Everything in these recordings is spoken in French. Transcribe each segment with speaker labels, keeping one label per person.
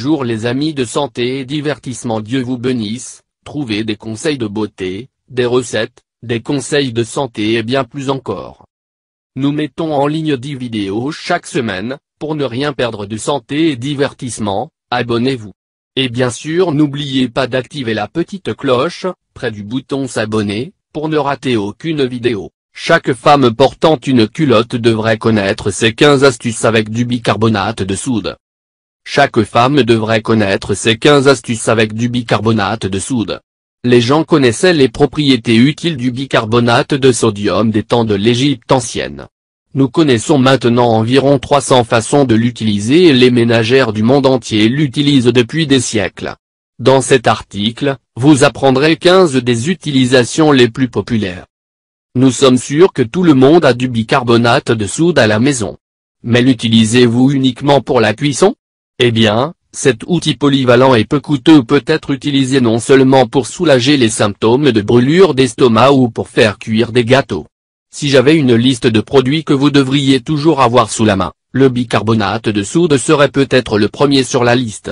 Speaker 1: Bonjour les amis de santé et divertissement, Dieu vous bénisse. Trouvez des conseils de beauté, des recettes, des conseils de santé et bien plus encore. Nous mettons en ligne 10 vidéos chaque semaine, pour ne rien perdre de santé et divertissement, abonnez-vous. Et bien sûr n'oubliez pas d'activer la petite cloche, près du bouton s'abonner, pour ne rater aucune vidéo. Chaque femme portant une culotte devrait connaître ces 15 astuces avec du bicarbonate de soude. Chaque femme devrait connaître ces 15 astuces avec du bicarbonate de soude. Les gens connaissaient les propriétés utiles du bicarbonate de sodium des temps de l'Égypte ancienne. Nous connaissons maintenant environ 300 façons de l'utiliser et les ménagères du monde entier l'utilisent depuis des siècles. Dans cet article, vous apprendrez 15 des utilisations les plus populaires. Nous sommes sûrs que tout le monde a du bicarbonate de soude à la maison. Mais l'utilisez-vous uniquement pour la cuisson? Eh bien, cet outil polyvalent et peu coûteux peut être utilisé non seulement pour soulager les symptômes de brûlure d'estomac ou pour faire cuire des gâteaux. Si j'avais une liste de produits que vous devriez toujours avoir sous la main, le bicarbonate de soude serait peut-être le premier sur la liste.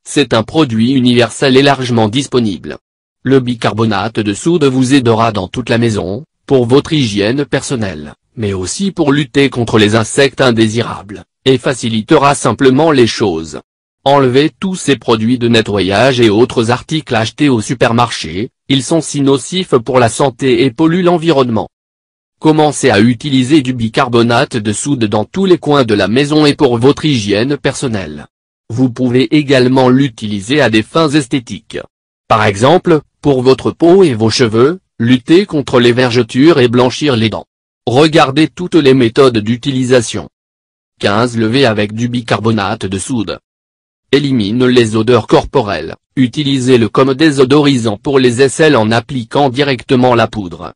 Speaker 1: C'est un produit universel et largement disponible. Le bicarbonate de soude vous aidera dans toute la maison, pour votre hygiène personnelle, mais aussi pour lutter contre les insectes indésirables, et facilitera simplement les choses. Enlevez tous ces produits de nettoyage et autres articles achetés au supermarché, ils sont si nocifs pour la santé et polluent l'environnement. Commencez à utiliser du bicarbonate de soude dans tous les coins de la maison et pour votre hygiène personnelle. Vous pouvez également l'utiliser à des fins esthétiques. Par exemple, pour votre peau et vos cheveux, lutter contre les vergetures et blanchir les dents. Regardez toutes les méthodes d'utilisation. 15 Lever avec du bicarbonate de soude. Élimine les odeurs corporelles, utilisez-le comme désodorisant pour les aisselles en appliquant directement la poudre.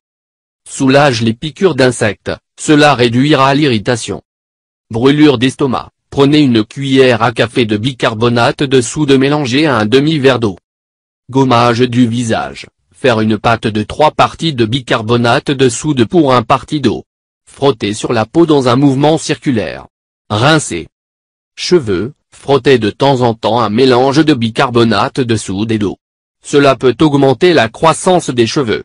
Speaker 1: Soulage les piqûres d'insectes, cela réduira l'irritation. Brûlure d'estomac, prenez une cuillère à café de bicarbonate de soude mélangée à un demi-verre d'eau. Gommage du visage, faire une pâte de 3 parties de bicarbonate de soude pour 1 partie d'eau. Frottez sur la peau dans un mouvement circulaire. Rincer. Cheveux, frottez de temps en temps un mélange de bicarbonate de soude et d'eau. Cela peut augmenter la croissance des cheveux.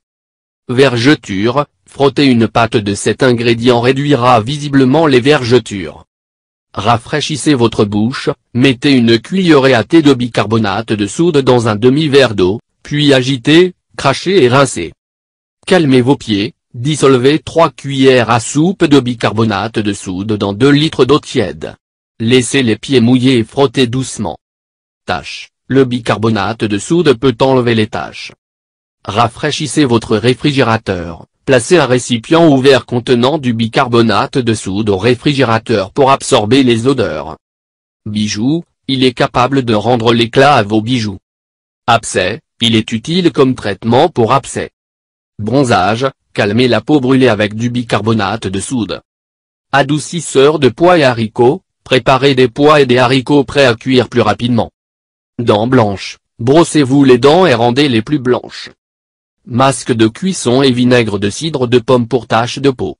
Speaker 1: Vergetures, frotter une pâte de cet ingrédient réduira visiblement les vergetures. Rafraîchissez votre bouche, mettez une cuillerée à thé de bicarbonate de soude dans un demi-verre d'eau, puis agitez, crachez et rincez. Calmez vos pieds. Dissolvez 3 cuillères à soupe de bicarbonate de soude dans 2 litres d'eau tiède. Laissez les pieds mouillés et frottez doucement. Taches, le bicarbonate de soude peut enlever les taches. Rafraîchissez votre réfrigérateur, placez un récipient ouvert contenant du bicarbonate de soude au réfrigérateur pour absorber les odeurs. Bijoux, il est capable de rendre l'éclat à vos bijoux. Abcès, il est utile comme traitement pour abcès. Bronzage, calmez la peau brûlée avec du bicarbonate de soude. Adoucisseur de pois et haricots, préparez des pois et des haricots prêts à cuire plus rapidement. Dents blanches, brossez-vous les dents et rendez-les plus blanches. Masque de cuisson et vinaigre de cidre de pomme pour taches de peau.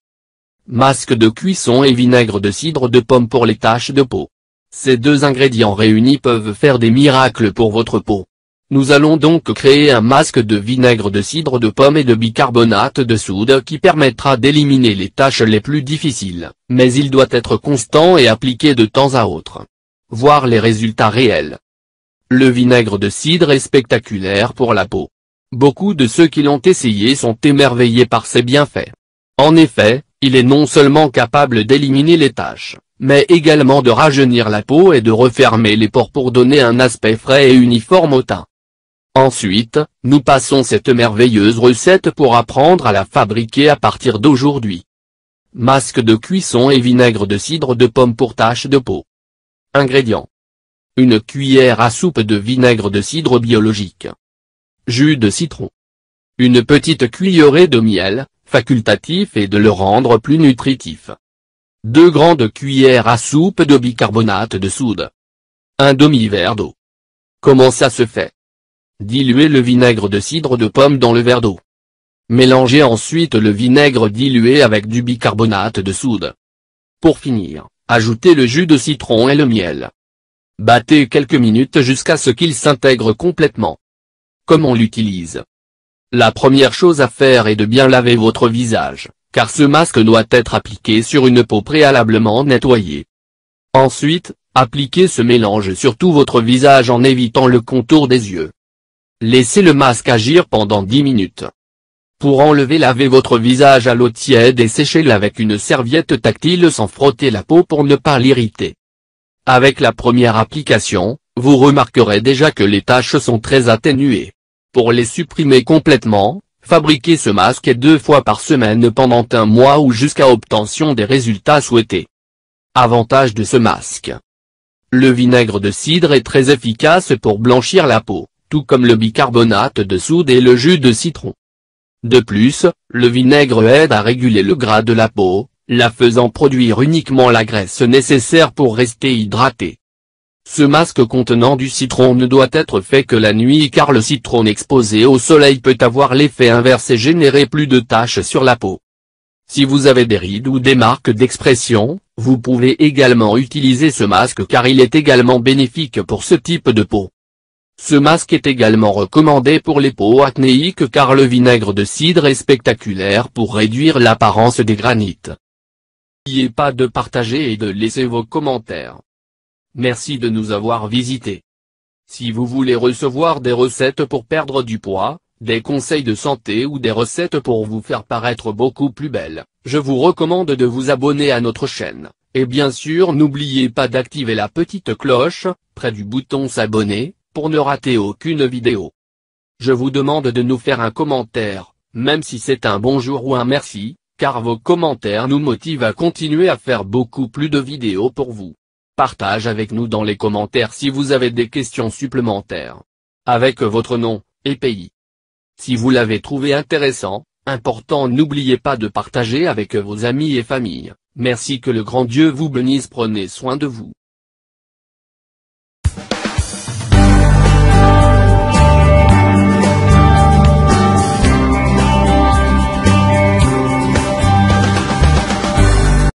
Speaker 1: Masque de cuisson et vinaigre de cidre de pomme pour les taches de peau. Ces 2 ingrédients réunis peuvent faire des miracles pour votre peau. Nous allons donc créer un masque de vinaigre de cidre de pomme et de bicarbonate de soude qui permettra d'éliminer les tâches les plus difficiles, mais il doit être constant et appliqué de temps à autre. Voir les résultats réels. Le vinaigre de cidre est spectaculaire pour la peau. Beaucoup de ceux qui l'ont essayé sont émerveillés par ses bienfaits. En effet, il est non seulement capable d'éliminer les taches, mais également de rajeunir la peau et de refermer les pores pour donner un aspect frais et uniforme au teint. Ensuite, nous passons cette merveilleuse recette pour apprendre à la fabriquer à partir d'aujourd'hui. Masque de cuisson et vinaigre de cidre de pomme pour taches de peau. Ingrédients. Une cuillère à soupe de vinaigre de cidre biologique. Jus de citron. Une petite cuillerée de miel, facultatif et de le rendre plus nutritif. 2 grandes cuillères à soupe de bicarbonate de soude. Un demi-verre d'eau. Comment ça se fait? Diluez le vinaigre de cidre de pomme dans le verre d'eau. Mélangez ensuite le vinaigre dilué avec du bicarbonate de soude. Pour finir, ajoutez le jus de citron et le miel. Battez quelques minutes jusqu'à ce qu'il s'intègre complètement. Comment on l'utilise? La première chose à faire est de bien laver votre visage, car ce masque doit être appliqué sur une peau préalablement nettoyée. Ensuite, appliquez ce mélange sur tout votre visage en évitant le contour des yeux. Laissez le masque agir pendant 10 minutes. Pour enlever, lavez votre visage à l'eau tiède et séchez-le avec une serviette tactile sans frotter la peau pour ne pas l'irriter. Avec la première application, vous remarquerez déjà que les taches sont très atténuées. Pour les supprimer complètement, fabriquez ce masque 2 fois par semaine pendant un mois ou jusqu'à obtention des résultats souhaités. Avantage de ce masque. Le vinaigre de cidre est très efficace pour blanchir la peau, tout comme le bicarbonate de soude et le jus de citron. De plus, le vinaigre aide à réguler le gras de la peau, la faisant produire uniquement la graisse nécessaire pour rester hydratée. Ce masque contenant du citron ne doit être fait que la nuit car le citron exposé au soleil peut avoir l'effet inverse et générer plus de taches sur la peau. Si vous avez des rides ou des marques d'expression, vous pouvez également utiliser ce masque car il est également bénéfique pour ce type de peau. Ce masque est également recommandé pour les peaux acnéiques car le vinaigre de cidre est spectaculaire pour réduire l'apparence des granites. N'oubliez pas de partager et de laisser vos commentaires. Merci de nous avoir visités. Si vous voulez recevoir des recettes pour perdre du poids, des conseils de santé ou des recettes pour vous faire paraître beaucoup plus belle, je vous recommande de vous abonner à notre chaîne, et bien sûr n'oubliez pas d'activer la petite cloche, près du bouton s'abonner, pour ne rater aucune vidéo. Je vous demande de nous faire un commentaire, même si c'est un bonjour ou un merci, car vos commentaires nous motivent à continuer à faire beaucoup plus de vidéos pour vous. Partage avec nous dans les commentaires si vous avez des questions supplémentaires. Avec votre nom et pays. Si vous l'avez trouvé intéressant, important, n'oubliez pas de partager avec vos amis et familles. Merci, que le grand Dieu vous bénisse, prenez soin de vous.